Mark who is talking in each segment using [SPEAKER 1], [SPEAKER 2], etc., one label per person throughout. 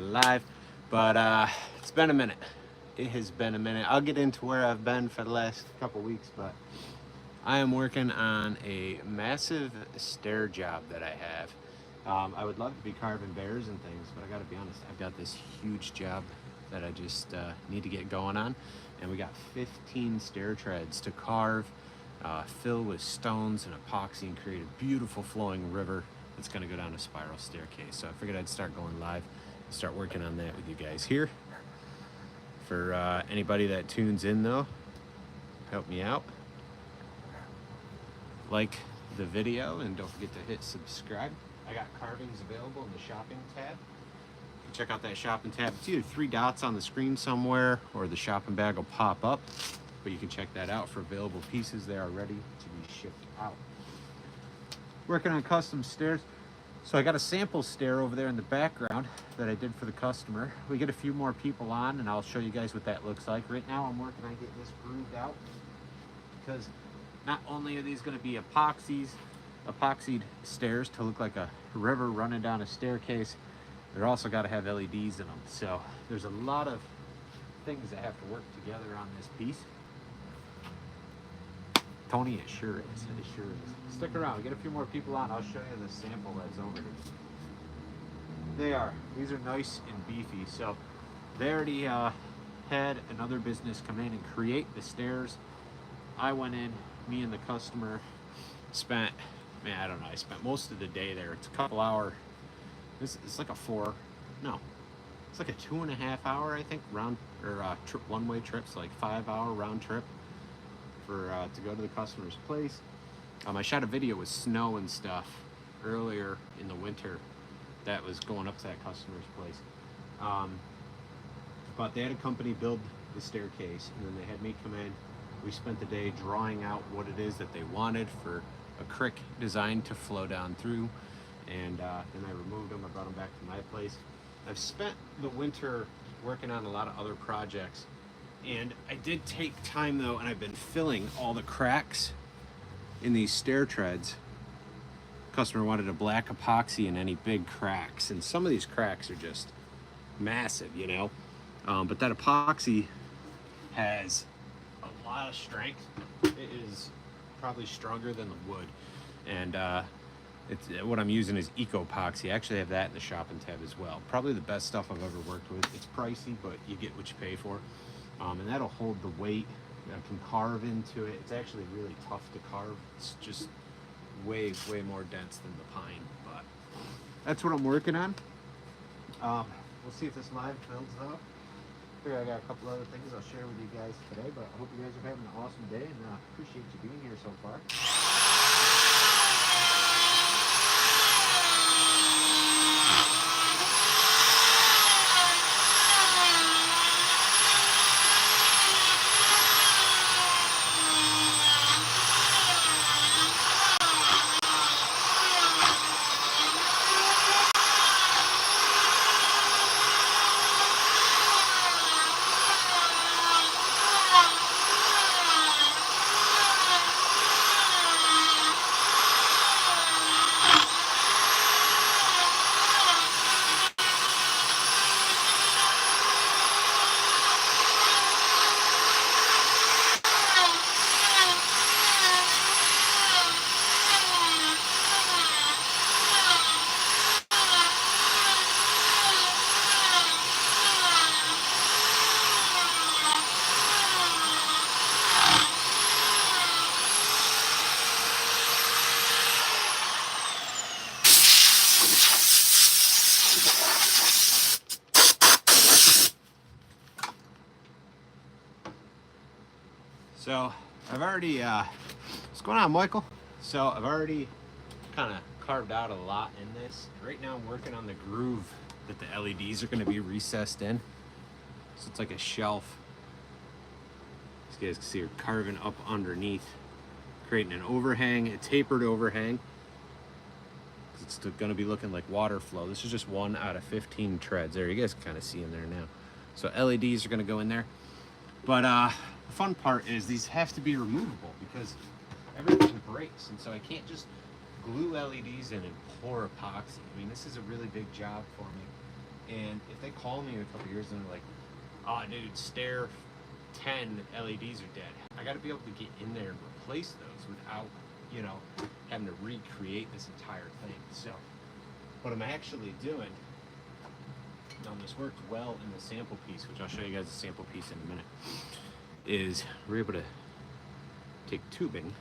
[SPEAKER 1] live, but it's been a minute. It has been a minute. I'll get into where I've been for the last couple weeks, but I am working on a massive stair job that I have. I would love to be carving bears and things, but I gotta be honest, I've got this huge job that I just need to get going on, and we got 15 stair treads to carve, fill with stones and epoxy, and create a beautiful flowing river that's gonna go down a spiral staircase. So I figured I'd start going live and start working on that with you guys here. For anybody that tunes in though, help me out. Like the video and don't forget to hit subscribe. I got carvings available in the shopping tab. You can check out that shopping tab. It's either 3 dots on the screen somewhere or the shopping bag will pop up, but you can check that out for available pieces. They are ready to be shipped out. Working on custom stairs. So I got a sample stair over there in the background that I did for the customer. We get a few more people on and I'll show you guys what that looks like. Right now I'm working on getting this grooved out, because not only are these going to be epoxied stairs to look like a river running down a staircase, they're also got to have LEDs in them. So there's a lot of things that have to work together on this piece. Tony, it sure is. It sure is. Stick around. We get a few more people on. I'll show you the sample that's over here. These are nice and beefy. So they already had another business come in and create the stairs. I went in, me and the customer spent, man, I don't know, I spent most of the day there. It's a couple hour, it's like a it's like a 2.5 hour, I think, one-way trips, like 5-hour round trip for to go to the customer's place. I shot a video with snow and stuff earlier in the winter that was going up to that customer's place. But they had a company build the staircase, and then they had me come in. We spent the day drawing out what it is that they wanted for a crick design to flow down through, and then I removed them. I brought them back to my place. I've spent the winter working on a lot of other projects, and I did take time though, and I've been filling all the cracks in these stair treads. Customer wanted a black epoxy in any big cracks, and some of these cracks are just massive, you know. But that epoxy has a lot of strength. It is probably stronger than the wood, and what I'm using is eco epoxy. I actually have that in the shopping tab as well. Probably the best stuff I've ever worked with. It's pricey, but you get what you pay for. And that'll hold the weight. I can carve into it. It's actually really tough to carve. It's just way more dense than the pine, but that's what I'm working on. We'll see if this live builds up. Here I got a couple other things I'll share with you guys today, but I hope you guys are having an awesome day, and appreciate you being here so far. So I've already, what's going on, Michael? So I've already kind of carved out a lot in this. Right now I'm working on the groove that the LEDs are going to be recessed in. So it's like a shelf. As you guys can see, we're carving up underneath, creating an overhang, a tapered overhang. It's going to be looking like water flow. This is just 1 out of 15 treads. There, you guys can kind of see in there now. So LEDs are going to go in there. But the fun part is these have to be removable because everything breaks, and so I can't just glue LEDs in and pour epoxy. I mean, this is a really big job for me, And if they call me in a couple years and they're like, oh dude, stair 10 LEDs are dead, I got to be able to get in there and replace those without, you know, having to recreate this entire thing. So what I'm actually doing, now this worked well in the sample piece, which I'll show you guys the sample piece in a minute, is we're able to take tubing,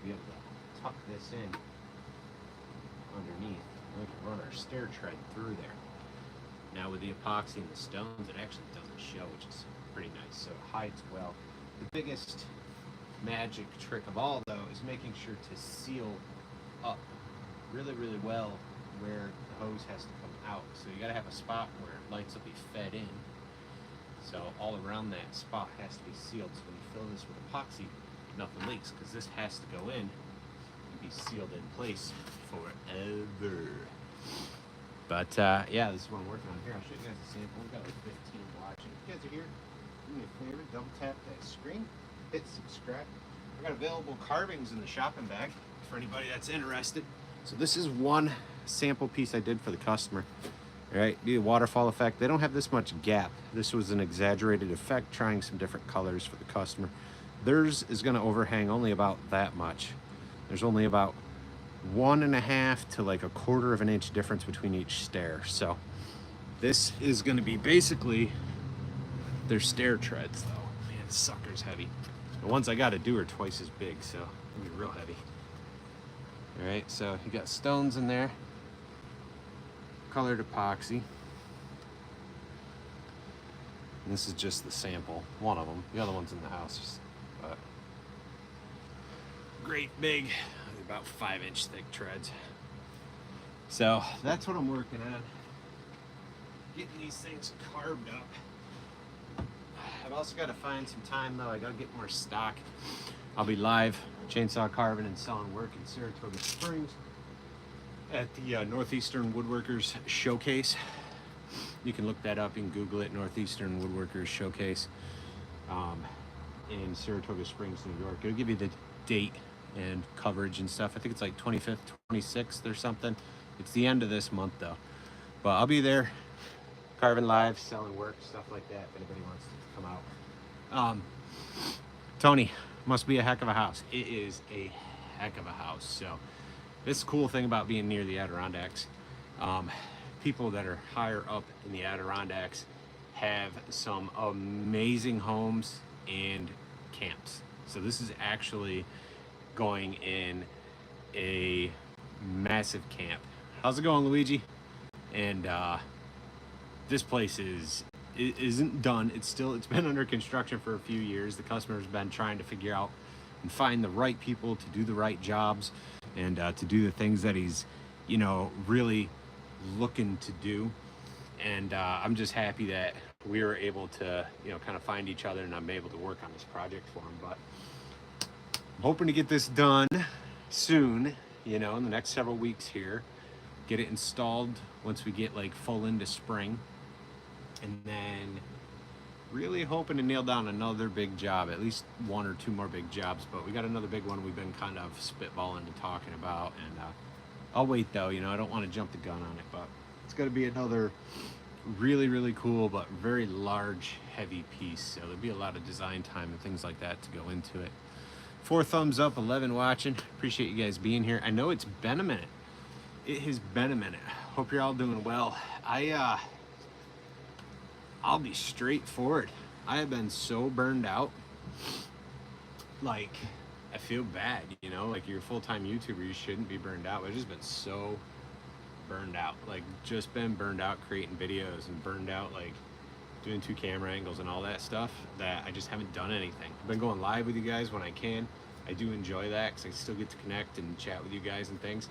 [SPEAKER 1] be able to tuck this in underneath, and we can run our stair tread through there. Now with the epoxy and the stones, it actually doesn't show, which is pretty nice, so it hides well. The biggest magic trick of all, though, is making sure to seal up really, really well where the hose has to come out. So you got to have a spot where lights will be fed in. So all around that spot has to be sealed. So when you fill this with epoxy, nothing leaks, because this has to go in and be sealed in place forever. But yeah, this is what I'm working on here. I'll show you guys the sample. We've got like 15 watching. If you guys are here, do me a favor, double tap that screen, hit subscribe. I got available carvings in the shopping bag for anybody that's interested. So this is one sample piece I did for the customer. All right, do a waterfall effect. They don't have this much gap. This was an exaggerated effect, trying some different colors for the customer. Theirs is going to overhang only about that much. There's only about 1.5 to like 1/4 of an inch difference between each stair. So this is going to be basically their stair treads, though. Man, this sucker's heavy. The ones I got to do are twice as big, so it'll be real heavy. All right, so you got stones in there, colored epoxy. And this is just the sample, one of them. The other one's in the house. But great big, about 5-inch thick treads. So that's what I'm working on. Getting these things carved up. I've also got to find some time, though. I got to get more stock. I'll be live chainsaw carving and selling work in Saratoga Springs at the Northeastern Woodworkers Showcase. You can look that up. You can Google it, Northeastern Woodworkers Showcase in Saratoga Springs, New York. It'll give you the date and coverage and stuff. I think it's like 25th, 26th or something. It's the end of this month, though. But I'll be there carving live, selling work, stuff like that, if anybody wants to come out. Tony, must be a heck of a house. It is a heck of a house. So this cool thing about being near the Adirondacks, people that are higher up in the Adirondacks have some amazing homes and camps. So this is actually going in a massive camp. How's it going, Luigi? And this place isn't done. It's been under construction for a few years. The customer's been trying to figure out and find the right people to do the right jobs and to do the things that he's, you know, really looking to do. And I'm just happy that we were able to, you know, kind of find each other, and I'm able to work on this project for him. But I'm hoping to get this done soon, you know, in the next several weeks here. Get it installed once we get like full into spring. And then really hoping to nail down another big job, at least 1 or 2 more big jobs. But we got another big one we've been kind of spitballing and talking about. And I'll wait, though, you know, I don't want to jump the gun on it. But it's going to be another really, really cool but very large, heavy piece. So there'll be a lot of design time and things like that to go into it. 4 thumbs up, 11 watching. Appreciate you guys being here. I know it's been a minute. It has been a minute. Hope you're all doing well. I'll be straightforward. I have been so burned out. Like, I feel bad, you know? Like, you're a full-time YouTuber, you shouldn't be burned out. I've just been so burned out. Like, just been burned out creating videos and burned out, like, doing 2 camera angles and all that stuff that I just haven't done anything. I've been going live with you guys when I can. I do enjoy that because I still get to connect and chat with you guys and things.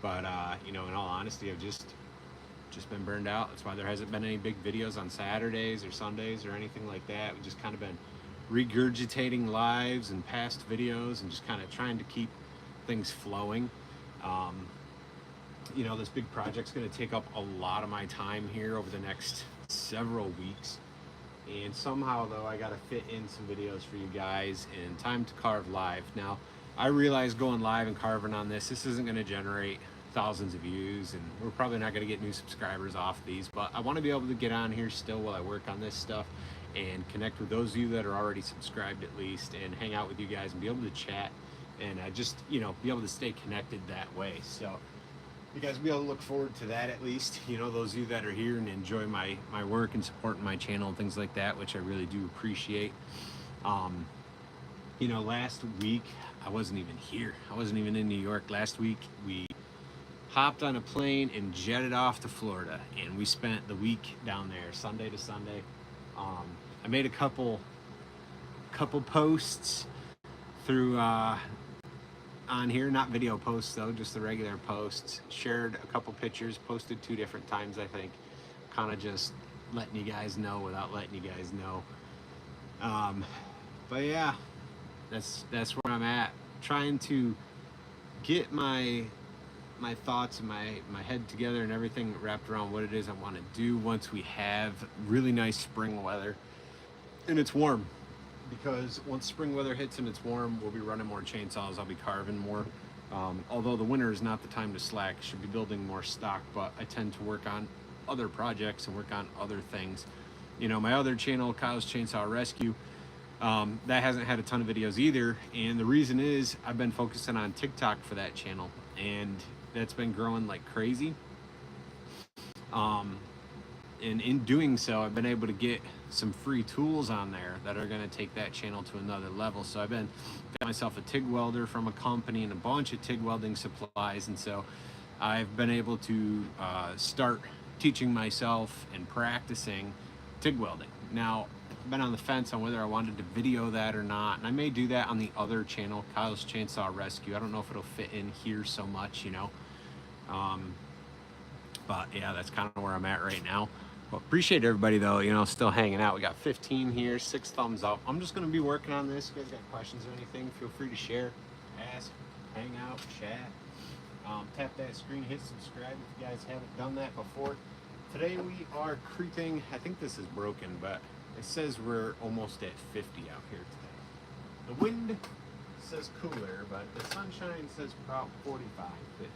[SPEAKER 1] But, you know, in all honesty, I've just been burned out. That's why there hasn't been any big videos on Saturdays or Sundays or anything like that. We've just kind of been regurgitating lives and past videos and just kind of trying to keep things flowing. You know, this big project's going to take up a lot of my time here over the next several weeks. And somehow, though, I got to fit in some videos for you guys and time to carve live. Now, I realize going live and carving on this isn't going to generate thousands of views, and we're probably not going to get new subscribers off these, but I want to be able to get on here still while I work on this stuff and connect with those of you that are already subscribed at least, and hang out with you guys and be able to chat and just, you know, be able to stay connected that way. So you guys will be able to look forward to that at least, you know, those of you that are here and enjoy my work and supporting my channel and things like that, which I really do appreciate. You know, last week I wasn't even here. I wasn't even in New York. Last week we hopped on a plane and jetted off to Florida, and we spent the week down there, Sunday to Sunday. I made a couple posts through on here, not video posts though, just the regular posts. Shared a couple pictures, posted 2 different times, I think, kind of just letting you guys know without letting you guys know. But yeah, that's where I'm at, trying to get my thoughts and my head together and everything wrapped around what it is I want to do once we have really nice spring weather and it's warm. Because once spring weather hits and it's warm, we'll be running more chainsaws, I'll be carving more. Although the winter is not the time to slack, should be building more stock, but I tend to work on other projects and work on other things. You know, my other channel, Kyle's Chainsaw Rescue, that hasn't had a ton of videos either, and the reason is I've been focusing on TikTok for that channel, and that's been growing like crazy. And in doing so, I've been able to get some free tools on there that are going to take that channel to another level. So I've got myself a TIG welder from a company and a bunch of TIG welding supplies, and so I've been able to start teaching myself and practicing TIG welding. Now, I've been on the fence on whether I wanted to video that or not, and I may do that on the other channel, Kyle's Chainsaw Rescue. I don't know if it'll fit in here so much, you know. But yeah, that's kind of where I'm at right now. Well, appreciate everybody though, you know, still hanging out. We got 15 here, 6 thumbs up. I'm just going to be working on this. If you guys got questions or anything, feel free to share, ask, hang out, chat. Tap that screen, hit subscribe if you guys haven't done that before. Today we are creeping, I think this is broken, but it says we're almost at 50 out here today. The wind says cooler, but the sunshine says about 45, 50.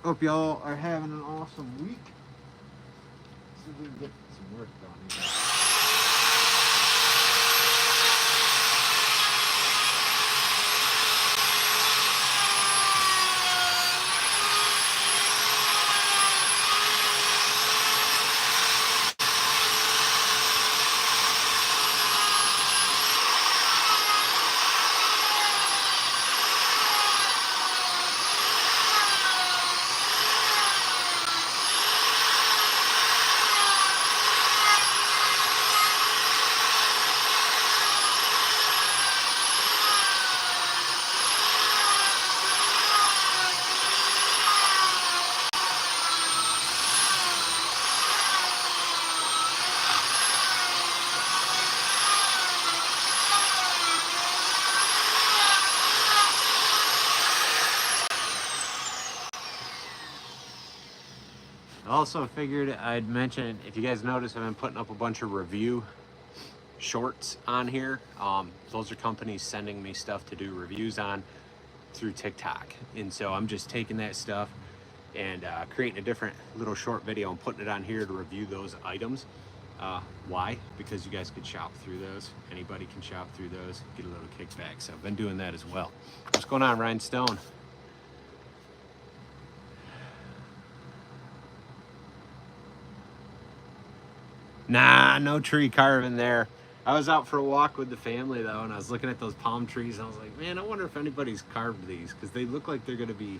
[SPEAKER 1] Hope y'all are having an awesome week. See if we can get some work done here. Also figured I'd mention, if you guys notice, I've been putting up a bunch of review shorts on here. Those are companies sending me stuff to do reviews on through TikTok. And so I'm just taking that stuff and creating a different little short video and putting it on here to review those items. Why? Because you guys could shop through those. Anybody can shop through those, get a little kickback. So I've been doing that as well. What's going on, Rhinestone? Nah, no tree carving there. I was out for a walk with the family though, and I was looking at those palm trees, and I was like, man, I wonder if anybody's carved these, because they look like they're going to be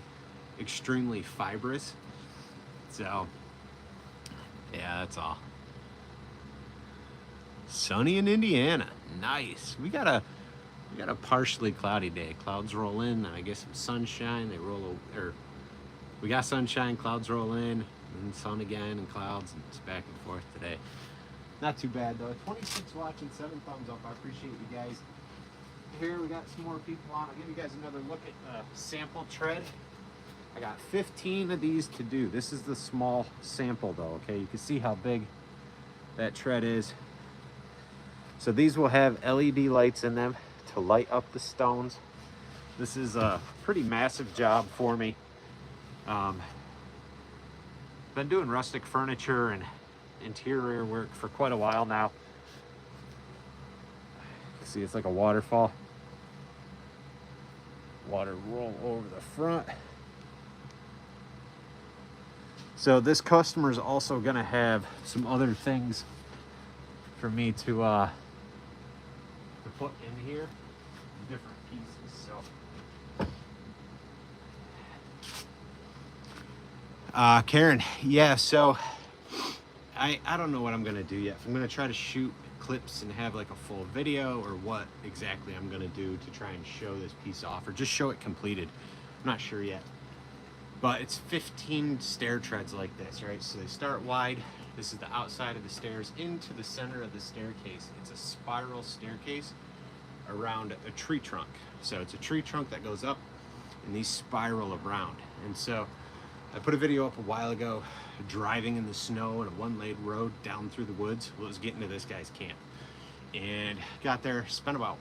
[SPEAKER 1] extremely fibrous. So, yeah, that's all. Sunny in Indiana. Nice. We got a partially cloudy day. Clouds roll in, and I get some sunshine. They roll over. We got sunshine, clouds roll in, and sun again, and clouds, and it's back and forth today. Not too bad though. 26 watching, 7 thumbs up. I appreciate you guys. Here we got some more people on. I'll give you guys another look at sample tread. I got 15 of these to do. This is the small sample though, okay? You can see how big that tread is. So these will have LED lights in them to light up the stones. This is a pretty massive job for me. Been doing rustic furniture and interior work for quite a while now. See, it's like a waterfall. Water roll over the front. So this customer is also gonna have some other things for me to put in here, different pieces. So Karen, yeah, so I don't know what I'm gonna do yet. I'm gonna try to shoot clips and have like a full video, or what exactly I'm gonna do to try and show this piece off, or just show it completed. I'm not sure yet. But it's 15 stair treads like this, right? So they start wide. This is the outside of the stairs into the center of the staircase. It's a spiral staircase around a tree trunk. So it's a tree trunk that goes up and these spiral around. And so I put a video up a while ago driving in the snow in a one-lane road down through the woods. Well, it was getting to this guy's camp. And got there, spent about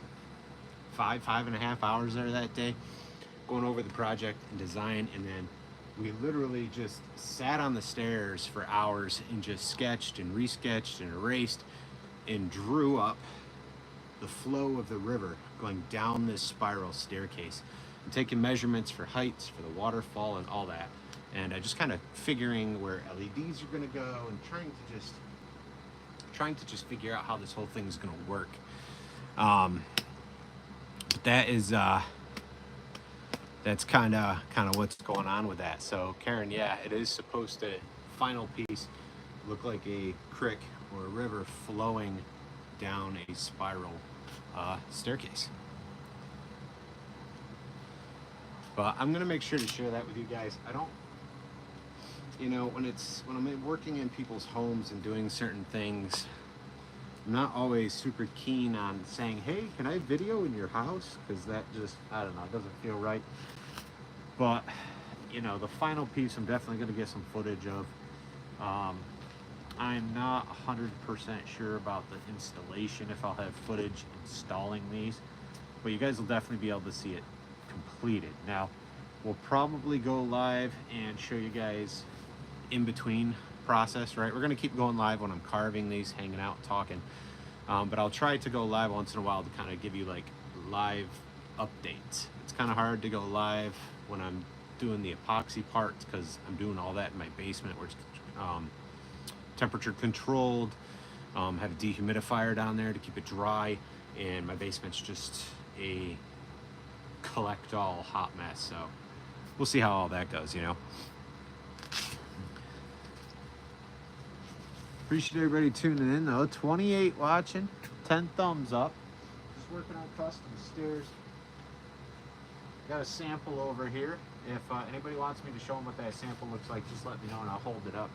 [SPEAKER 1] 5.5 hours there that day, going over the project and design, and then we literally just sat on the stairs for hours and just sketched and resketched and erased and drew up the flow of the river going down this spiral staircase, and taking measurements for heights, for the waterfall and all that. And just kind of figuring where LEDs are gonna go, and trying to just figure out how this whole thing is gonna work. But that is that's kind of what's going on with that. So Karen, yeah, it is supposed to, final piece, look like a creek or a river flowing down a spiral staircase. But I'm gonna make sure to share that with you guys. I don't, you know, when I'm working in people's homes and doing certain things, I'm not always super keen on saying, hey, can I video in your house? Because that just, I don't know, it doesn't feel right. But, you know, the final piece I'm definitely going to get some footage of. I'm not 100% sure about the installation, if I'll have footage installing these. But you guys will definitely be able to see it completed. Now, we'll probably go live and show you guys in between process, right? We're going to keep going live when I'm carving these, hanging out, talking. But I'll try to go live once in a while to kind of give you like live updates. It's kind of hard to go live when I'm doing the epoxy parts, because I'm doing all that in my basement where it's temperature controlled. Have a dehumidifier down there to keep it dry, and my basement's just a collect all hot mess. So we'll see how all that goes, you know. Appreciate everybody tuning in though. 28 watching, 10 thumbs up. Just working on custom stairs. Got a sample over here. If anybody wants me to show them what that sample looks like, just let me know and I'll hold it up.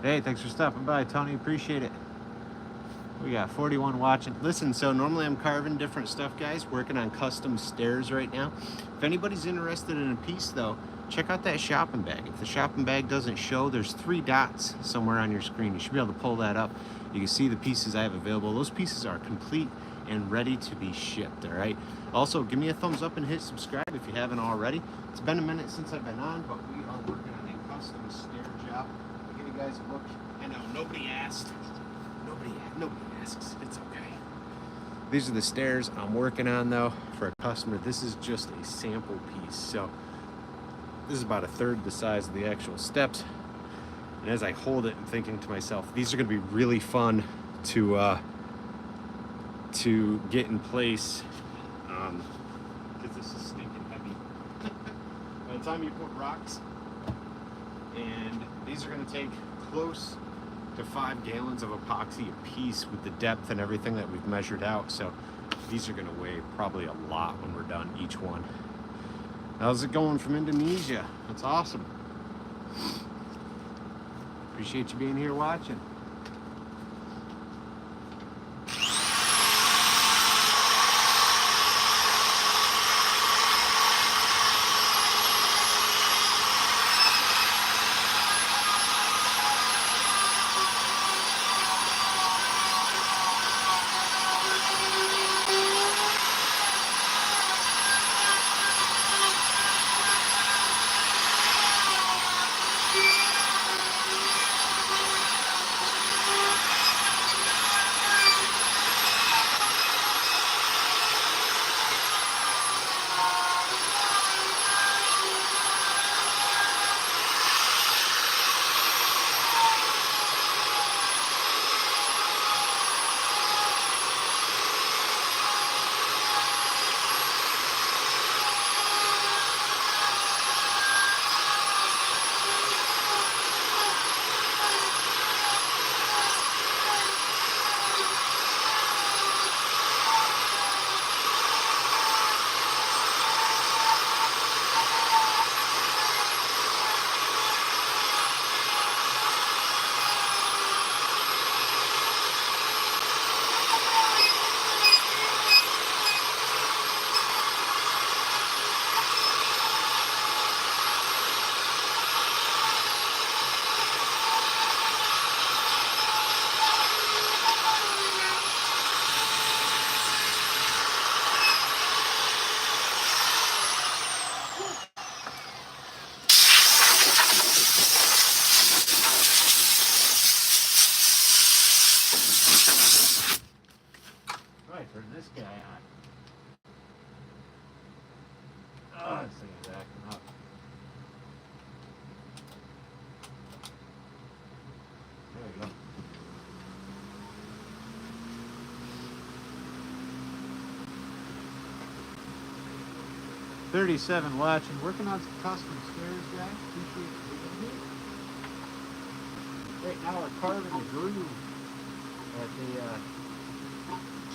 [SPEAKER 1] Hey, thanks for stopping by, Tony. Appreciate it. We got 41 watching. Listen, so normally I'm carving different stuff, guys, working on custom stairs right now. If anybody's interested in a piece, though, check out that shopping bag. If the shopping bag doesn't show, there's 3 dots somewhere on your screen. You should be able to pull that up. You can see the pieces I have available. Those pieces are complete and ready to be shipped. All right. Also, give me a thumbs up and hit subscribe if you haven't already. It's been a minute since I've been on, but we are working on a custom stair job. I'll give you guys a look. I know nobody asked. Nobody asks. It's okay. These are the stairs I'm working on though for a customer. This is just a sample piece. So this is about a third the size of the actual steps. And as I hold it, I'm thinking to myself, these are going to be really fun to get in place, because this is stinking heavy. By the time you put rocks, and these are going to take close to 5 gallons of epoxy a piece with the depth and everything that we've measured out. So these are going to weigh probably a lot when we're done, each one. How's it going from Indonesia? That's awesome. Appreciate you being here watching. Turn this guy on. Oh, this thing is acting up. There we go. $37 watching. Working on some custom stairs, guys. Appreciate you being here. Right now we're carving a groove at the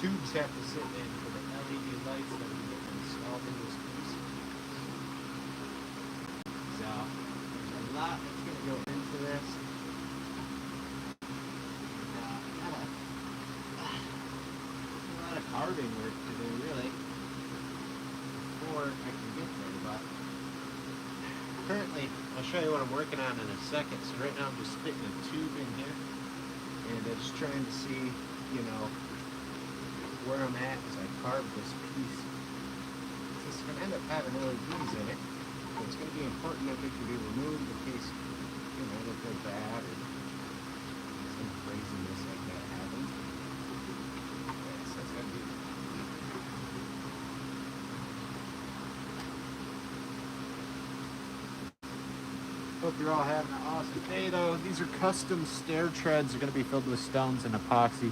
[SPEAKER 1] tubes have to sit in for the LED lights that we get installed in this piece. So there's a lot that's going to go into this. A lot of carving work to do, really, before I can get there. But currently, I'll show you what I'm working on in a second. So right now I'm just fitting a tube in here, and I'm just trying to see, where I'm at as I carve this piece. This is going to end up having LEDs in it. So it's going to be important that they can be removed in case, they go bad or some craziness like that happens. Okay, so that's going to be... Hope you're all having an awesome day, though. These are custom stair treads. They're going to be filled with stones and epoxy.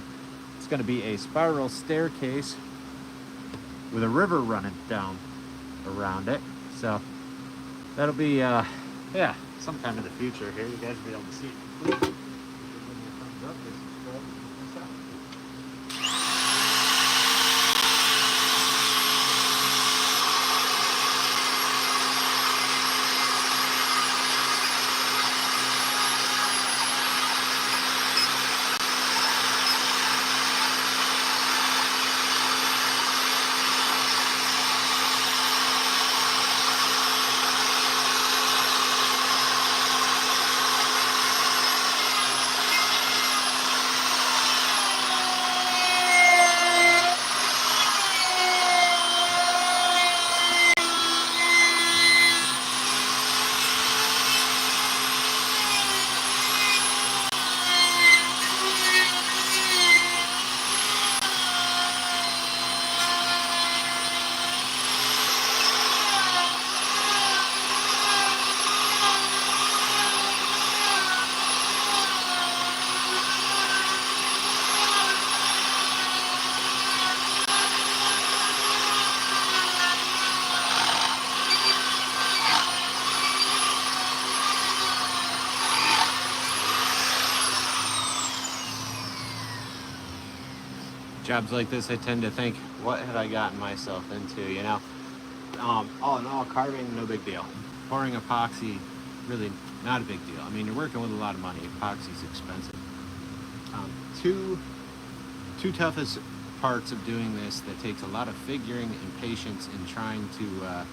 [SPEAKER 1] It's going to be a spiral staircase with a river running down around it. So that'll be, sometime in the future here. You guys will be able to see it complete. Jobs like this, I tend to think, what had I gotten myself into, you know? All in all, carving, no big deal. Pouring epoxy, really not a big deal. I mean, you're working with a lot of money. Epoxy's expensive. Two toughest parts of doing this that takes a lot of figuring and patience in trying to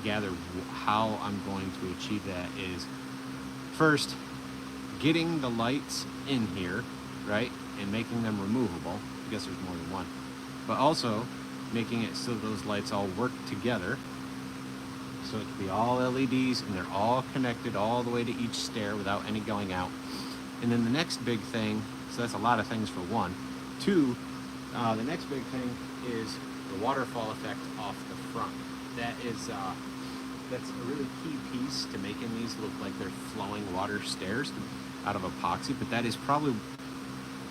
[SPEAKER 1] gather how I'm going to achieve that is, first, getting the lights in here, right, and making them removable. I guess there's more than one. But also making it so those lights all work together, so it can be all LEDs and they're all connected all the way to each stair without any going out. And then the next big thing, so that's a lot of things for one. Two, the next big thing is the waterfall effect off the front. That's a really key piece to making these look like they're flowing water stairs out of epoxy. But that is probably,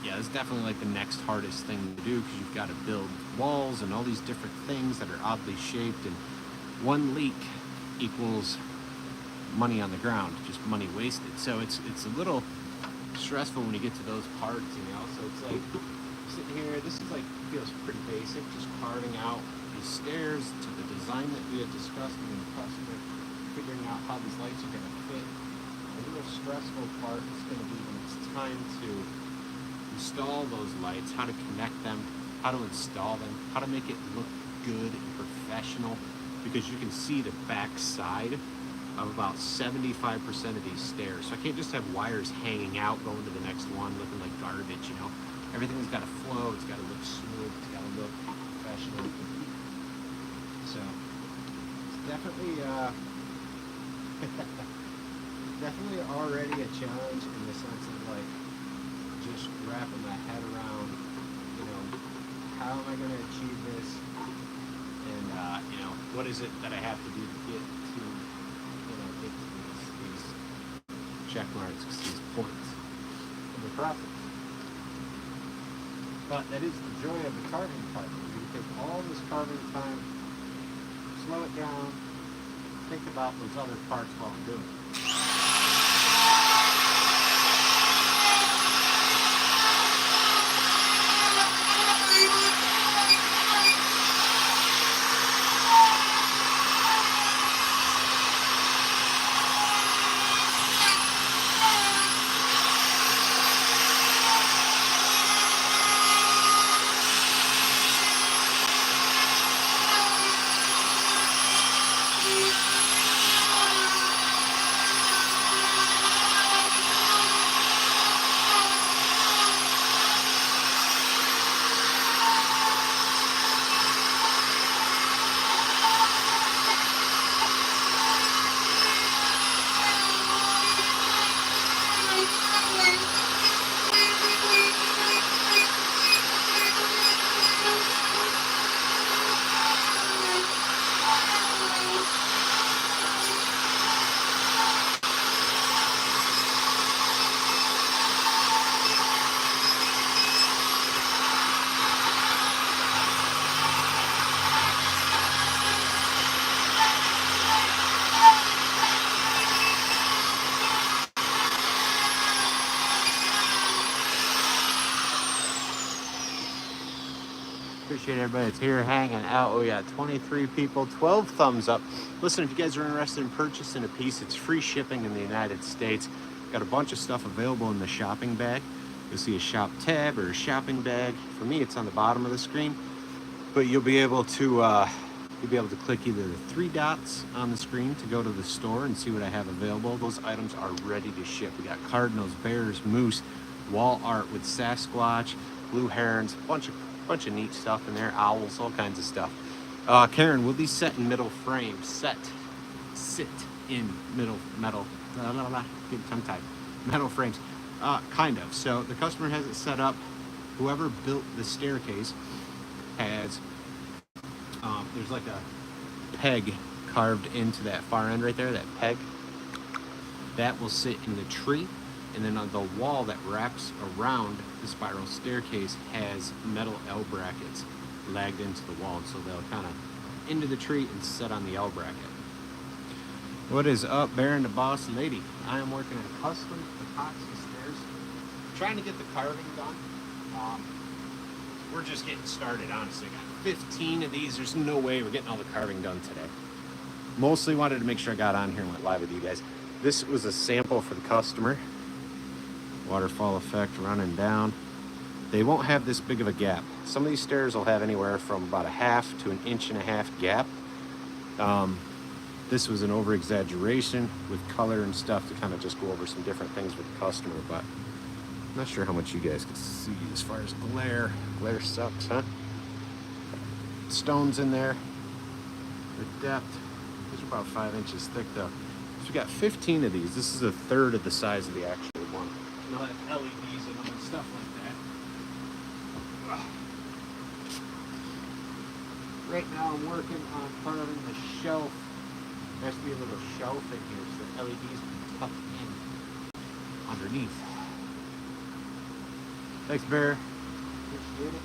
[SPEAKER 1] it's definitely like the next hardest thing to do, because you've got to build walls and all these different things that are oddly shaped, and one leak equals money on the ground, just money wasted. So it's a little stressful when you get to those parts, you know. So it's like sitting here, this is like, feels pretty basic, just carving out these stairs to the design that we had discussed with the customer, figuring out how these lights are going to fit. A little stressful part is going to be when it's time to install those lights, how to connect them, how to install them, how to make it look good and professional, because you can see the back side of about 75% of these stairs. So I can't just have wires hanging out going to the next one looking like garbage, you know. Everything's got to flow, it's got to look smooth, it's got to look professional. So it's definitely definitely already a challenge in the sense of like just wrapping my head around, you know, how am I going to achieve this, and you know, what is it that I have to do to get to, you know, get to these check marks, these points in the process. But that is the joy of the carving part. You take all this carving time, slow it down, think about those other parts while I'm doing it. Appreciate everybody that's here hanging out. We got 23 people, 12 thumbs up. Listen, if you guys are interested in purchasing a piece, it's free shipping in the United States. Got a bunch of stuff available in the shopping bag. You'll see a shop tab or a shopping bag. For me, it's on the bottom of the screen, but you'll be able to click either the three dots on the screen to go to the store and see what I have available. Those items are ready to ship. We got cardinals, bears, moose, wall art with Sasquatch, blue herons, a bunch of neat stuff in there, owls, all kinds of stuff. Karen, will these set in middle frames? Sit in metal, get tongue-tied, metal frames. Kind of. So the customer has it set up. Whoever built the staircase has, there's like a peg carved into that far end right there, that peg. That will sit in the tree. And then on the wall that wraps around the spiral staircase has metal L brackets lagged into the wall, so they'll kind of into the tree and set on the L bracket. What is up, Baron the Boss Lady? I am working on custom epoxy stairs, trying to get the carving done. we're just getting started, honestly. I got 15 of these. There's no way we're getting all the carving done today. Mostly wanted to make sure I got on here and went live with you guys. This was a sample for the customer. Waterfall effect running down. They won't have this big of a gap. Some of these stairs will have anywhere from about a half to an inch and a half gap. This was an over-exaggeration with color and stuff to kind of just go over some different things with the customer, but I'm not sure how much you guys can see as far as glare. Glare sucks, huh? Stones in there. The depth, these are about 5 inches thick though. So we got 15 of these. This is a third of the size of the actual one. And they'll have LEDs in them and stuff like that. Right now I'm working on carving the shelf. There has to be a little shelf in here so the LEDs can tuck in underneath. Thanks, Bear. Appreciate it.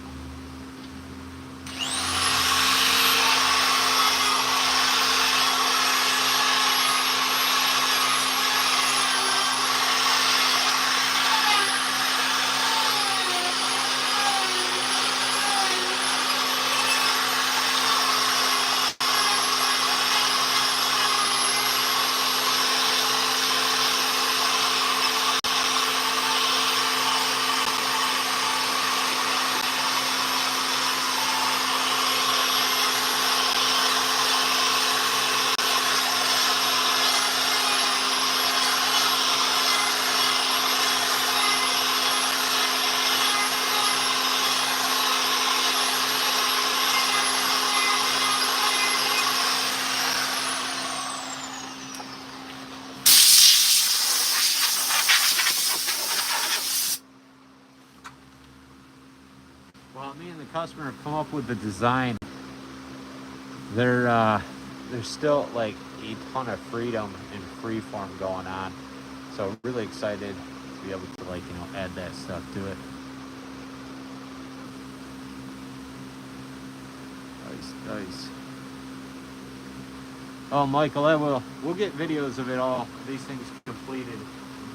[SPEAKER 1] Well, me and the customer have come up with the design. There's still like a ton of freedom and free form going on. So I'm really excited to be able to, like, you know, add that stuff to it. Nice. Oh, Michael, we'll get videos of it all. These things completed,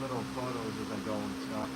[SPEAKER 1] little photos as I go and stuff.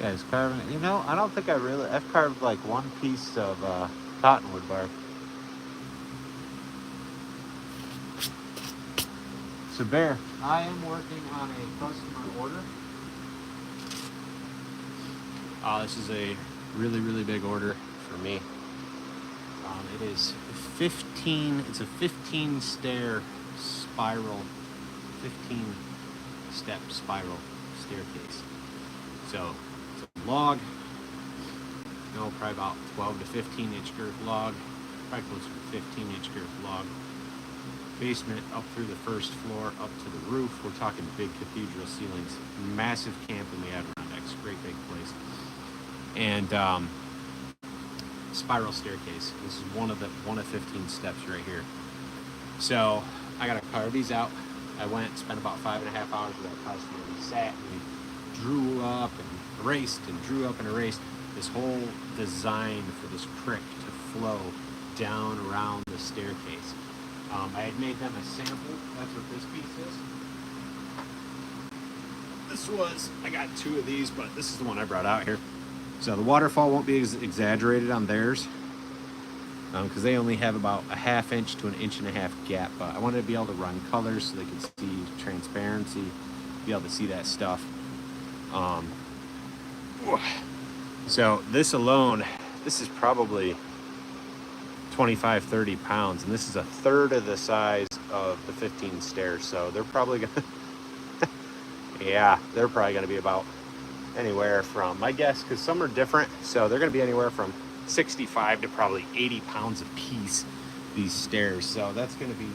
[SPEAKER 1] guy's carving. You know, I don't think I've carved like one piece of cottonwood bark. So Bear, I am working on a customer order. This is a really, really big order for me. It is 15, it's a 15 stair spiral, 15 step spiral staircase. So it's a log, you know, probably about 12 to 15 inch girth log, probably closer to 15 inch girth log. Basement up through the first floor, up to the roof. We're talking big cathedral ceilings, massive camp in the Adirondacks, great big place. And spiral staircase. This is one of 15 steps right here. So I gotta carve these out. I went, spent about 5.5 hours with that customer. We sat and we drew up and erased and drew up and erased this whole design for this crick to flow down around the staircase. I had made them a sample. That's what this piece is. I got 2 of these, but this is the one I brought out here. So the waterfall won't be as exaggerated on theirs because they only have about a 1/2 inch to 1.5 inch gap. But I wanted to be able to run colors so they could see transparency, be able to see that stuff. So this alone, this is probably 25-30 pounds, and this is 1/3 of the size of the 15 stairs. So they're probably gonna yeah, they're probably gonna be about anywhere from, my guess, because some are different, so they're going to be anywhere from 65 to probably 80 pounds a piece, these stairs. So that's going to be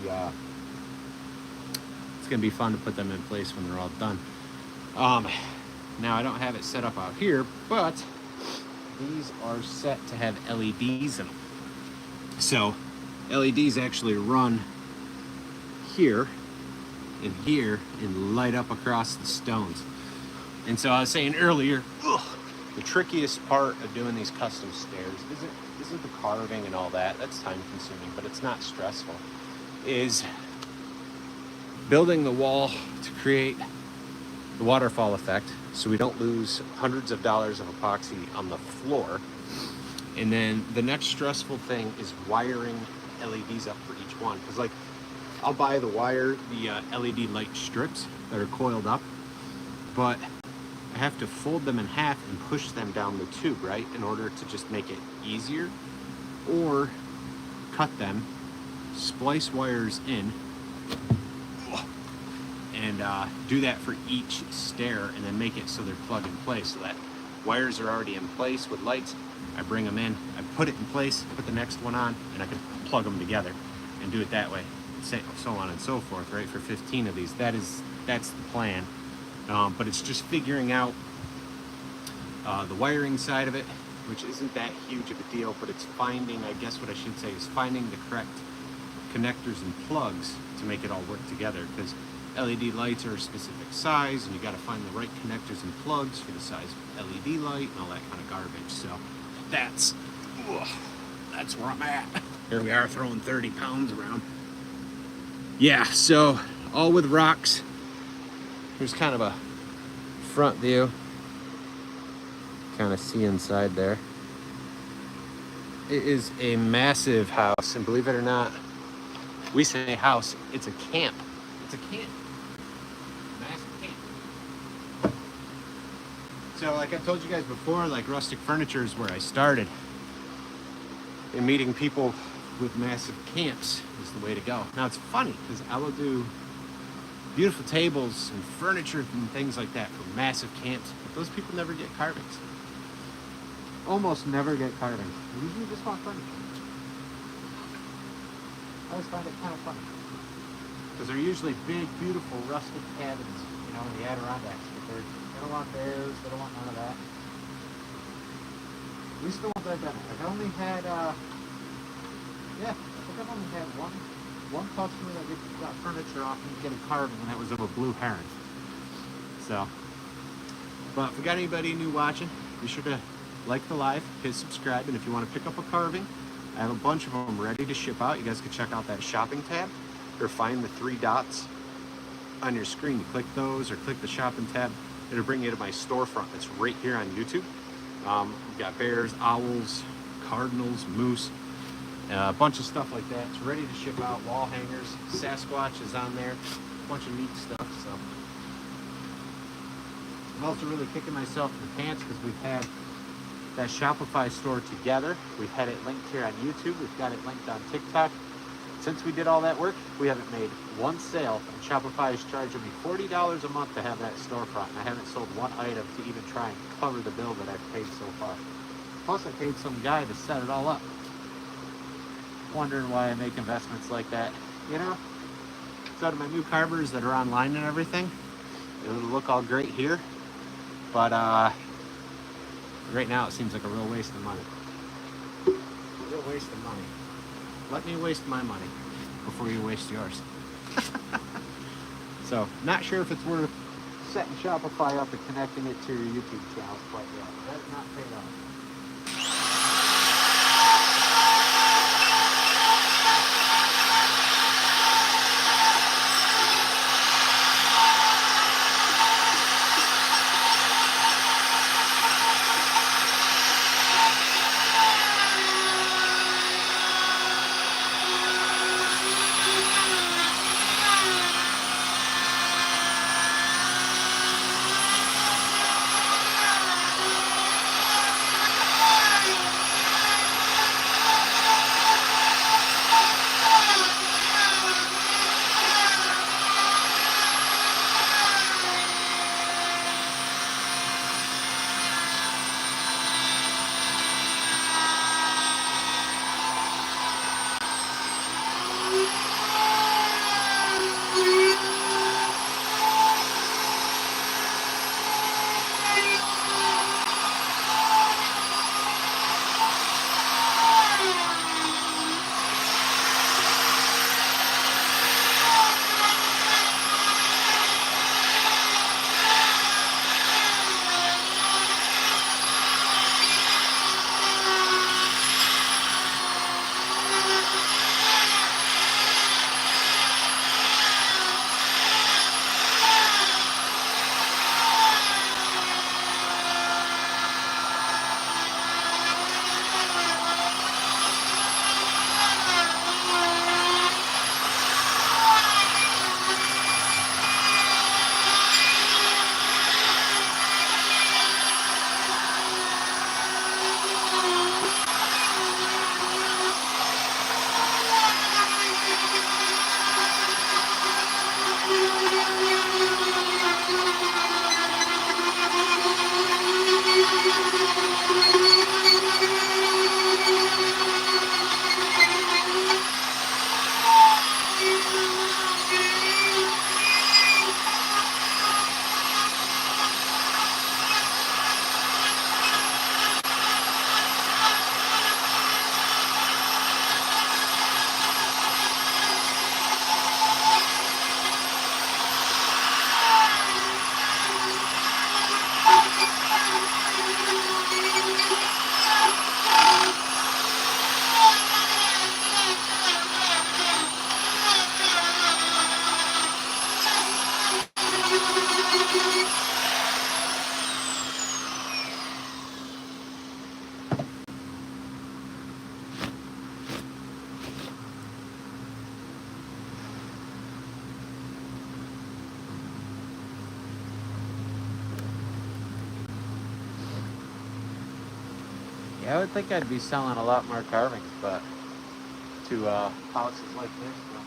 [SPEAKER 1] it's going to be fun to put them in place when they're all done. Now I don't have it set up out here, but these are set to have LEDs in them. So LEDs actually run here and here and light up across the stones. And so I was saying earlier, the trickiest part of doing these custom stairs isn't the carving and all that. That's time consuming, but it's not stressful. Is building the wall to create the waterfall effect so we don't lose hundreds of dollars of epoxy on the floor. And then the next stressful thing is wiring LEDs up for each one. Because like, I'll buy the LED light strips that are coiled up, but I have to fold them in half and push them down the tube, right, in order to just make it easier, or cut them, splice wires in, and do that for each stair, and then make it so they're plug and play, so that wires are already in place with lights. I bring them in, I put it in place, put the next one on, and I can plug them together and do it that way, so on and so forth, right, for 15 of these. That's the plan. But it's just figuring out the wiring side of it, which isn't that huge of a deal, but it's finding, I guess what I should say is finding the correct connectors and plugs to make it all work together, because LED lights are a specific size and you got to find the right connectors and plugs for the size of LED light and all that kind of garbage. So that's where I'm at. Here we are throwing 30 pounds around. Yeah, so all with rocks. Here's kind of a front view. Kind of see inside there. It is a massive house, and believe it or not, we say house, it's a camp. It's a camp. Massive camp. So like I told you guys before, like rustic furniture is where I started. And meeting people with massive camps is the way to go. Now it's funny, because I will do beautiful tables and furniture and things like that for massive camps, but those people never get carvings. Almost never get carvings. They usually just want furniture. I always find it kind of funny, because they're usually big, beautiful, rustic cabins, you know, in the Adirondacks. But they don't want bears, they don't want none of that. At least the ones I've been at. I've only had, I think I've only had one customer that got furniture off and get a carving, and that was of a blue heron. So, but if we got anybody new watching, be sure to like the live, hit subscribe, and if you want to pick up a carving, I have a bunch of them ready to ship out. You guys can check out that shopping tab, or find the 3 dots on your screen. You click those, or click the shopping tab, it'll bring you to my storefront that's right here on YouTube. We've got bears, owls, cardinals, moose, a bunch of stuff like that. It's ready to ship out. Wall hangers, Sasquatch is on there, a bunch of neat stuff. So I'm also really kicking myself in the pants because we've had that Shopify store together. We've had it linked here on YouTube. We've got it linked on TikTok. Since we did all that work, we haven't made one sale, and Shopify is charging me $40 a month to have that storefront, and I haven't sold one item to even try and cover the bill that I've paid so far. Plus, I paid some guy to set it all up. Wondering why I make investments like that, you know? So to my new carvers that are online and everything, it'll look all great here, but right now it seems like a real waste of money. Real waste of money. Let me waste my money before you waste yours. So, not sure if it's worth setting Shopify up and connecting it to your YouTube channel quite yet. That is not paid off. Yeah, I would think I'd be selling a lot more carvings, but to houses like this, but,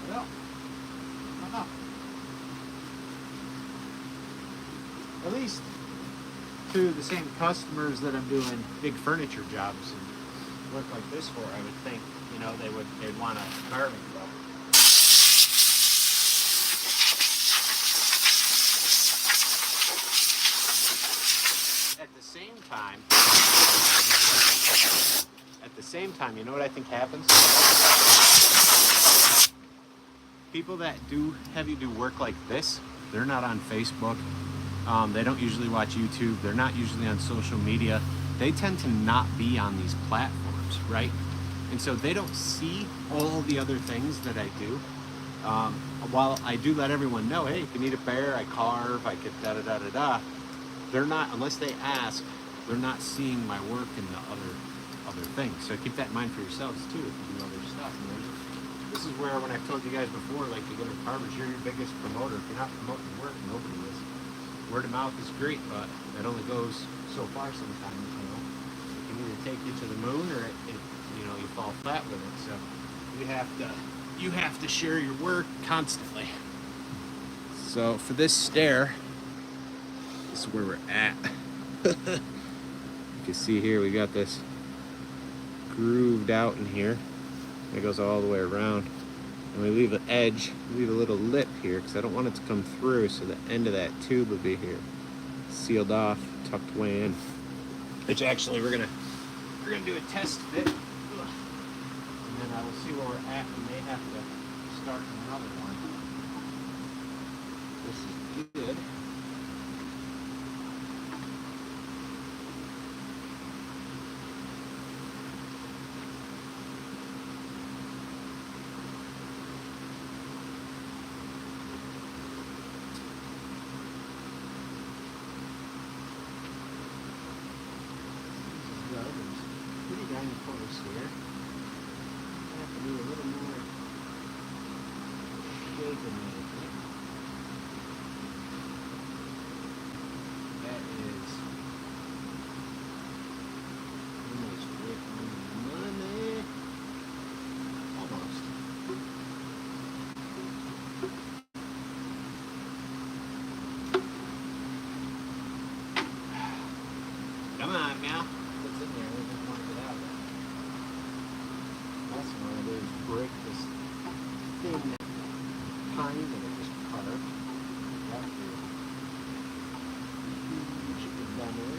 [SPEAKER 1] well, I don't know. At least to the same customers that I'm doing big furniture jobs and work like this for, I would think, you know, they'd want a carving job. At the same time, you know what I think happens? People that have you do work like this, they're not on Facebook. They don't usually watch YouTube. They're not usually on social media. They tend to not be on these platforms, right? And so they don't see all the other things that I do. While I do let everyone know, hey, if you need a bear, I carve, I get da da da da da. They're not, unless they ask, they're not seeing my work in the other things. So keep that in mind for yourselves too if you do other stuff. This is where, when I've told you guys before, like, to go to carvers, you're your biggest promoter. If you're not promoting your work, nobody is. Word of mouth is great, but that only goes so far sometimes. It can either take you to the moon, or you fall flat with it. So you have to share your work constantly. So for this stair, this is where we're at. You can see here we got this grooved out in here. It goes all the way around. And we leave an edge, leave a little lip here because I don't want it to come through, so the end of that tube will be here. Sealed off, tucked way in. Which actually we're gonna do a test fit. And then I will see where we're at. We may have to start another one. This is good. Pretty dang close here. I have to do a little more shaping maybe. That is almost with money. Almost. Come on now. What's in there? We just want to get out of there. That's what I do, is break this thin pine that I just carved. That is huge gunner.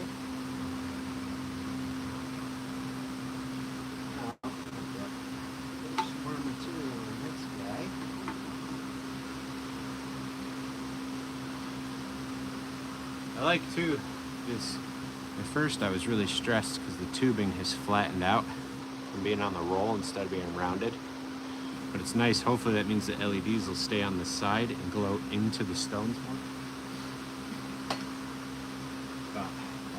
[SPEAKER 1] Now, I've got some more material on this guy. I like too is, at first I was really stressed because the tubing has flattened out from being on the roll instead of being rounded. But it's nice, hopefully that means the LEDs will stay on the side and glow into the stones more. But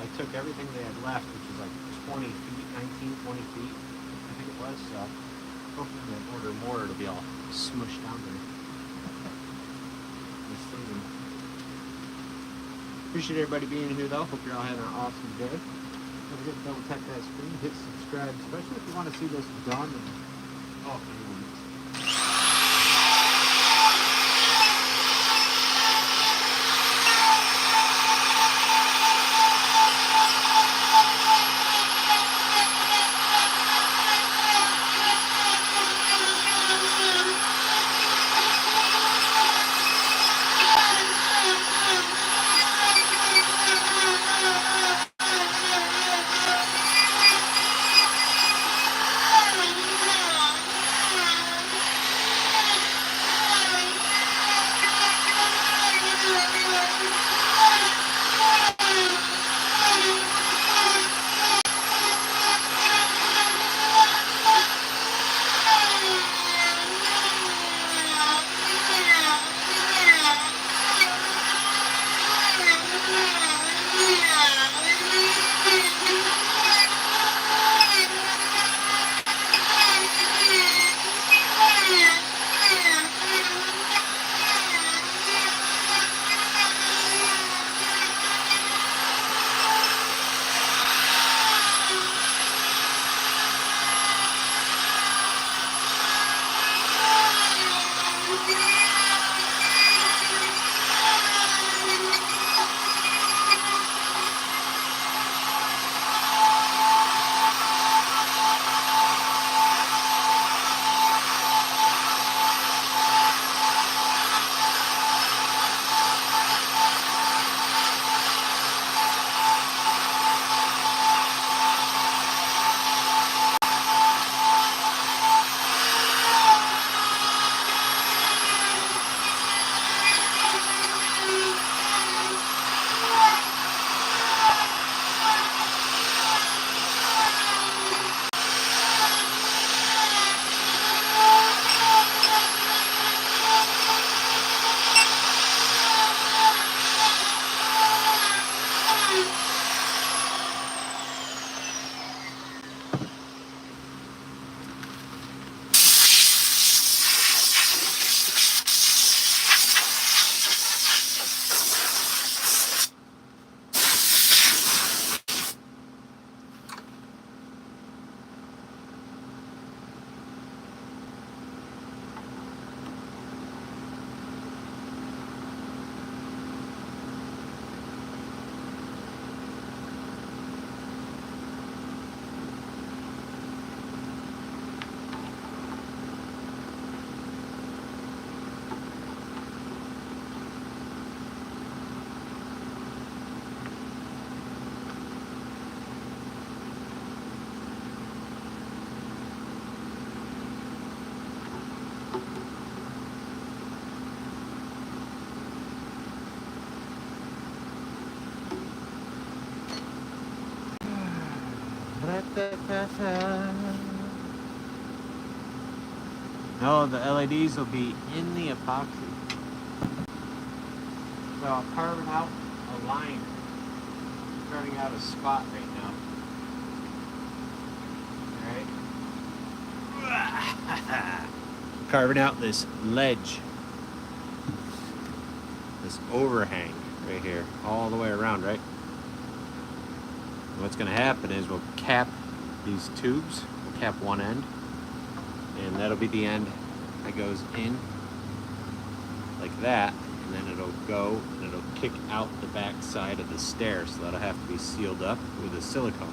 [SPEAKER 1] I took everything they had left, which was like 20 feet, 19, 20 feet, I think it was. So hopefully when I order more, it'll be all smushed down there. Appreciate everybody being here though. Hope you're all having an awesome day. Don't forget to double tap that screen, hit subscribe, especially if you want to see this done in all 3 weeks. No, the LEDs will be in the epoxy. So I'm carving out a line, carving out a spot right now. Alright? Carving out this ledge, this overhang right here, all the way around, right? And what's going to happen is we'll cap these tubes, we'll cap one end, and that'll be the end that goes in like that, and then it'll go and it'll kick out the back side of the stair, so that'll have to be sealed up with a silicone.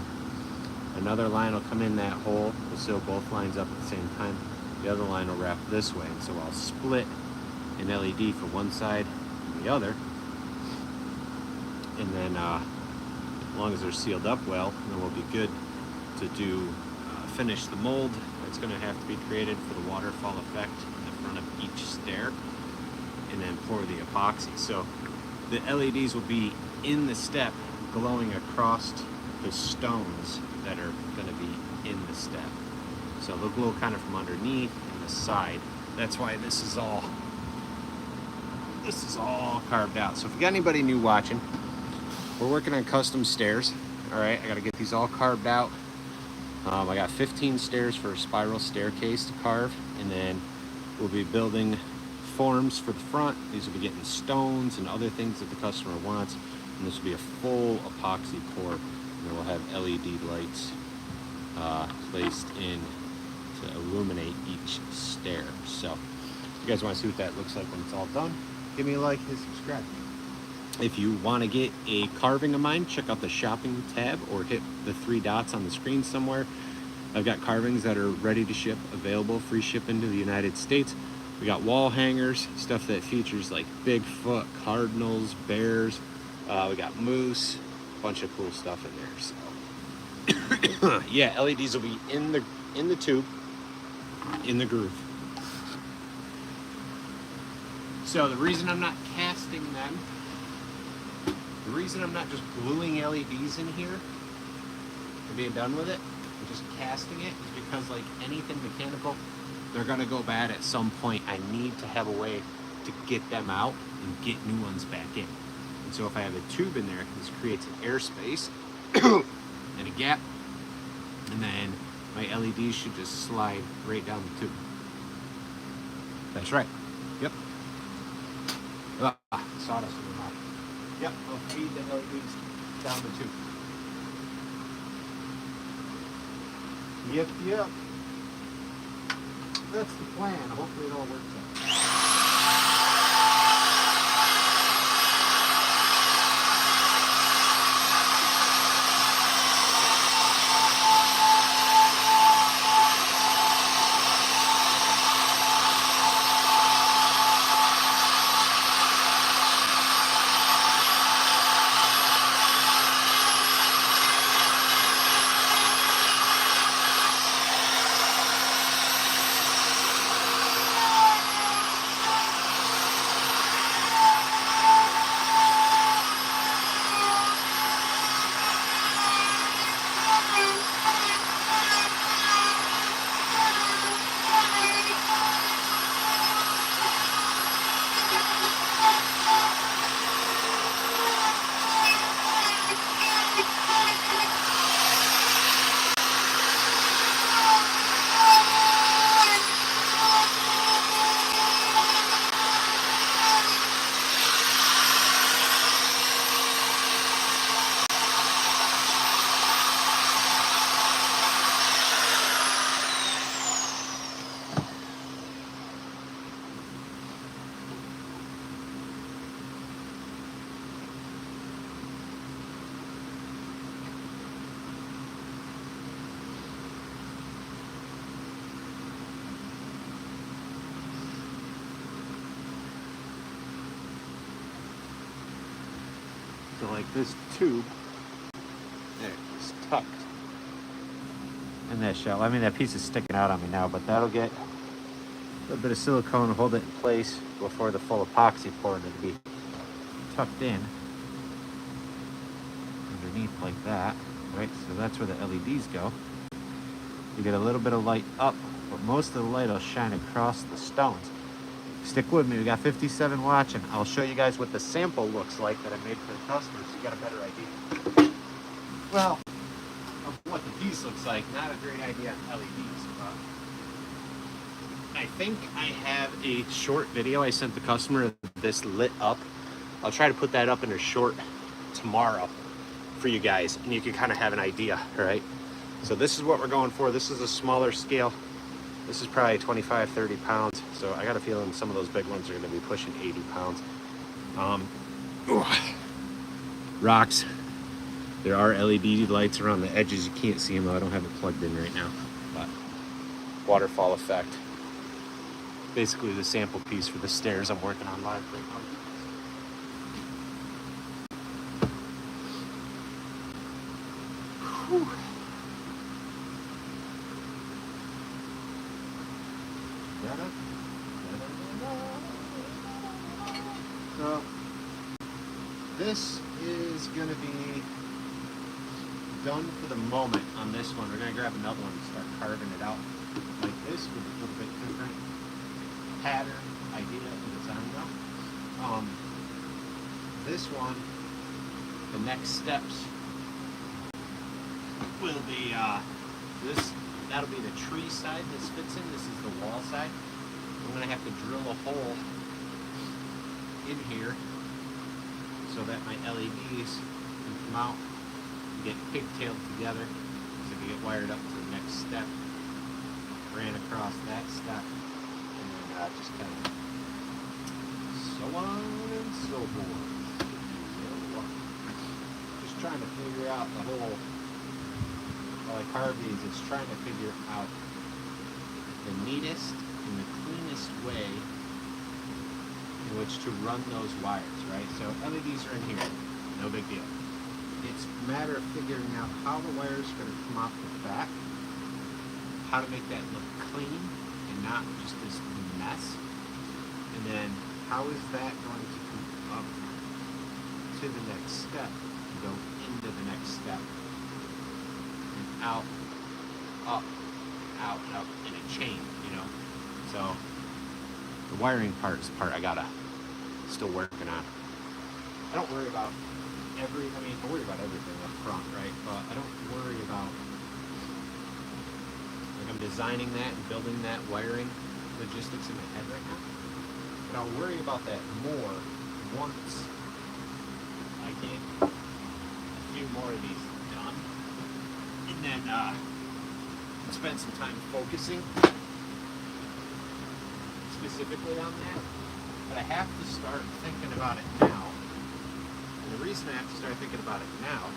[SPEAKER 1] Another line will come in that hole, we'll seal both lines up at the same time. The other line will wrap this way, and so I'll split an LED for one side and the other, and then as long as they're sealed up well, then we'll be good to do finish the mold that's going to have to be created for the waterfall effect in the front of each stair, and then pour the epoxy. So the LEDs will be in the step, glowing across the stones that are going to be in the step. So they'll glow kind of from underneath and the side. That's why this is all carved out. So if you got anybody new watching, we're working on custom stairs. All right, I got to get these all carved out. I got 15 stairs for a spiral staircase to carve, and then we'll be building forms for the front. These will be getting stones and other things that the customer wants, and this will be a full epoxy pour, and then we'll have LED lights placed in to illuminate each stair. So if you guys want to see what that looks like when it's all done, give me a like and subscribe. If you want to get a carving of mine, check out the shopping tab or hit the 3 dots on the screen somewhere. I've got carvings that are ready to ship, available, free shipping to the United States. We got wall hangers, stuff that features like Bigfoot, cardinals, bears. We got moose, a bunch of cool stuff in there. So yeah, LEDs will be in the tube, in the groove. So the reason I'm not casting them, the reason I'm not just gluing LEDs in here and being done with it and just casting it is because, like anything mechanical, they're gonna go bad at some point. I need to have a way to get them out and get new ones back in. And so if I have a tube in there, this creates an airspace and a gap, and then my LEDs should just slide right down the tube. That's right. Yep. Sawdust in the mouth. Yep, I'll feed the LEDs down the tube. Yep. That's the plan. Hopefully it all works out. So like this tube, there, it's tucked in that shell. I mean, that piece is sticking out on me now, but that'll get a little bit of silicone to hold it in place before the full epoxy pour, and it'll be tucked in underneath like that, right? So that's where the LEDs go. You get a little bit of light up, but most of the light will shine across the stones. Stick with me, we got 57 watching. I'll show you guys what the sample looks like that I made for the customers so you got a better idea. Well, of what the piece looks like, not a great idea on LEDs, but I think I have a short video I sent the customer of this lit up. I'll try to put that up in a short tomorrow for you guys, and you can kind of have an idea, all right? So this is what we're going for. This is a smaller scale. This is probably 25, 30 pounds. So I got a feeling some of those big ones are gonna be pushing 80 pounds. Rocks. There are LED lights around the edges. You can't see them though. I don't have it plugged in right now, but waterfall effect. Basically the sample piece for the stairs I'm working on live right now. Whew. So this is gonna be done for the moment on this one. We're gonna grab another one and start carving it out like this with a little bit different pattern, idea, and design though. This one, the next steps will be that'll be the tree side this fits in. This is the wall side. I'm gonna have to drill a hole in here so that my LEDs can come out and get pigtailed together so they get wired up to the next step. Ran across that step and then just kind of so on and so forth. Just trying to figure out the whole, while I carve these, it's trying to figure out the neatest and the cleanest way in which to run those wires, right? So LEDs are in here, no big deal. It's a matter of figuring out how the wires are going to come off the back, how to make that look clean and not just this mess, and then how is that going to come up to the next step, go into the next step, and out, up, out, up in a chain, you know? So the wiring part is the part I gotta still working on. I don't worry about I worry about everything up front, right? But I don't worry about, like, I'm designing that and building that wiring logistics in my head right now. But I'll worry about that more once I get a few more of these done. And then spend some time focusing specifically on that. But I have to start thinking about it now. And the reason I have to start thinking about it now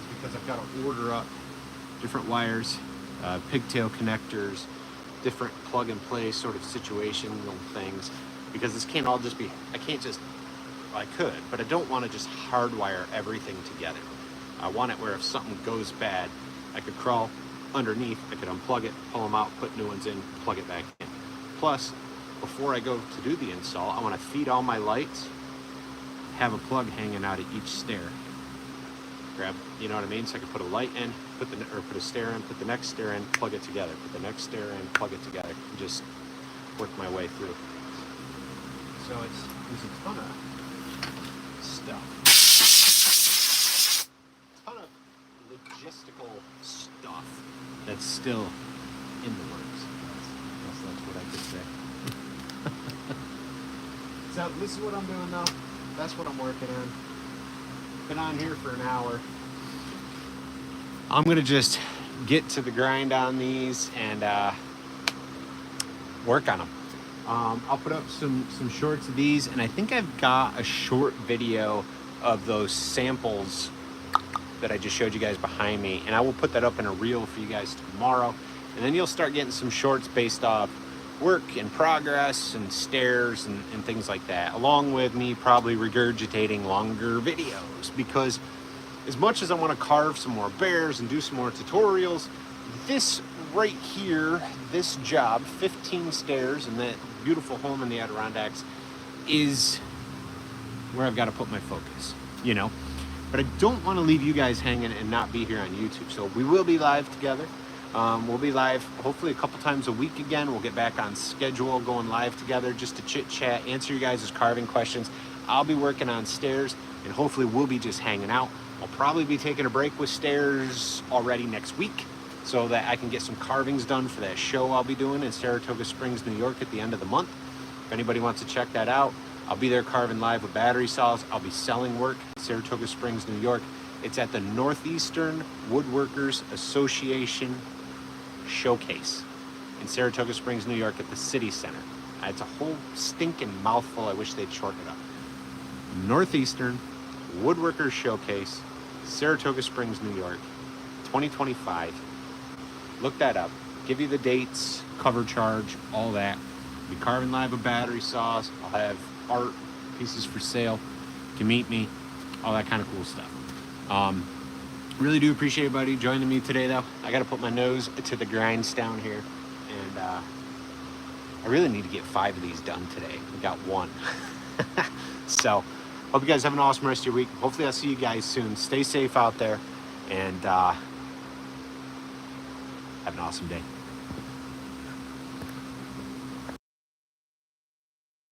[SPEAKER 1] is because I've got to order up different wires, pigtail connectors, different plug and play sort of situational things, because this can't all just be, I could, but I don't want to just hardwire everything together. I want it where if something goes bad, I could crawl underneath, I could unplug it, pull them out, put new ones in, plug it back in. Plus, before I go to do the install, I want to feed all my lights, have a plug hanging out at each stair. Grab, you know what I mean? So I can put a light in, put a stair in, put the next stair in, plug it together, put the next stair in, plug it together, and just work my way through. So there's a ton of stuff. A ton of logistical stuff that's still in the works. That's what I could say. So this is what I'm doing though. That's what I'm working on. Been on here for an hour. I'm gonna just get to the grind on these and work on them. I'll put up some shorts of these, and I think I've got a short video of those samples that I just showed you guys behind me, and I will put that up in a reel for you guys tomorrow, and then you'll start getting some shorts based off work in progress and stairs and things like that, along with me probably regurgitating longer videos, because as much as I want to carve some more bears and do some more tutorials, this right here, this job, 15 stairs and that beautiful home in the Adirondacks, is where I've got to put my focus, you know? But I don't want to leave you guys hanging and not be here on YouTube. So we will be live together. We'll be live hopefully a couple times a week again. We'll get back on schedule, going live together just to chit chat, answer you guys' carving questions. I'll be working on stairs, and hopefully we'll be just hanging out. I'll probably be taking a break with stairs already next week so that I can get some carvings done for that show I'll be doing in Saratoga Springs, New York at the end of the month. If anybody wants to check that out, I'll be there carving live with battery saws. I'll be selling work in Saratoga Springs, New York. It's at the Northeastern Woodworkers Association Showcase in Saratoga Springs, New York at the City Center. It's a whole stinking mouthful. I wish they'd shorten it up. Northeastern Woodworkers Showcase, Saratoga Springs, New York, 2025. Look that up. Give you the dates, cover charge, all that. I'll be carving live with battery saws. I'll have art pieces for sale. You can meet me, all that kind of cool stuff. Really do appreciate everybody joining me today, though. I got to put my nose to the grindstone here, and I really need to get 5 of these done today. We got 1. So, hope you guys have an awesome rest of your week. Hopefully I'll see you guys soon. Stay safe out there, and have an awesome day.